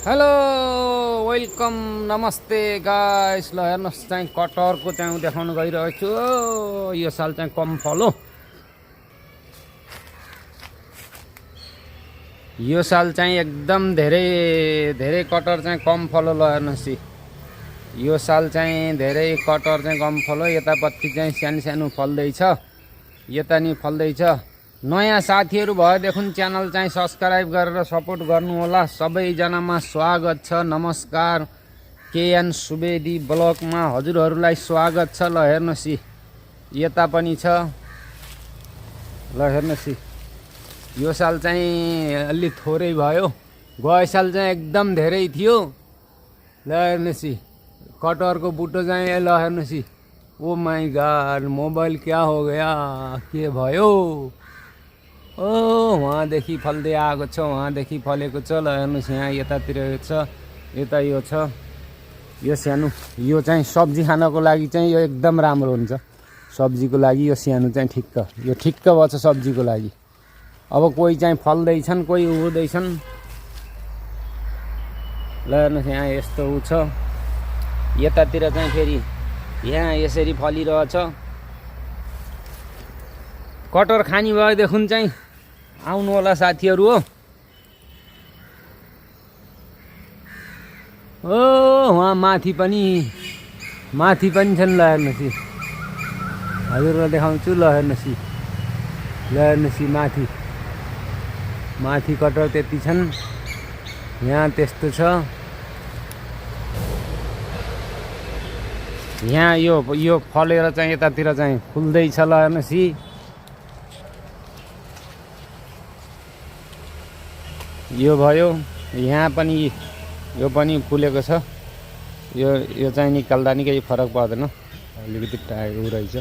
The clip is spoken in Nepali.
हेलो वेलकम नमस्ते गाइस। ल हेर्नुहोस् चाहिँ कटहरको चाहिँ देखाउन गइरहेको छु। यो साल चाहिँ कम फल हो। यो साल चाहिँ एकदम धेरै कटहर चाहिँ कम फल हो। ल हेर्नुहोस् यो साल चाहिँ धेरै कटहर चाहिँ कम फल हो। यतापट्टि चाहिँ सानो सानो फल्दैछ, यता नि फल्दैछ। नयाँ साथीहरू भएदेखि च्यानल चाहिँ सब्सक्राइब गरेर सपोर्ट गर्नु होला। सबैजनामा स्वागत छ। नमस्कार। केएन सुवेदी ब्लगमा हजुरहरूलाई स्वागत छ। ल हेर्नुहोस् यता पनि छ। ल हेर्नुहोस् यो साल चाहिँ अलि थोरै भयो, गए साल चाहिँ एकदम धेरै थियो। ल हेर्नुहोस् कटहरको बुटो चाहिँ। ल हेर्नुहोस्, ओ माई गॉड मोबाइल क्या हो गया, के भयो? ओ वहाँदेखि फल्दै आएको छ, वहाँदेखि फलेको छ। ल हेर्नुहोस् यहाँ यतातिर छ, यता यो छ। यो सानो यो चाहिँ सब्जी खानको लागि चाहिँ यो एकदम राम्रो हुन्छ। सब्जीको लागि यो सानो चाहिँ यो ठिक्क बन्छ सब्जीको लागि। अब कोही चाहिँ फल्दैछन्, कोही उड्दैछन्। ल हेर्नुहोस् यहाँ यस्तो उ छ। यतातिर चाहिँ फेरि यहाँ यसरी फलिरहेछ। कटहर खानी भएदेखि चाहिँ आउनु होला साथीहरू हो। ओ वहाँ माथि पनि छन्। ल हेर्नुहोस् हजुरलाई देखाउँछु। ल हेर्नुहोस् माथि कटहर त्यति छन्, यहाँ त्यस्तो छ। यहाँ यो फलेर चाहिँ यतातिर चाहिँ फुल्दैछ। ल हेर्नुहोस् यो भयो। यहाँ पनि यो पनि फुलेको छ। यो चाहिँ निकाल्दा नि केही फरक पर्दैन, अलिकति टाइट उ रहेछ।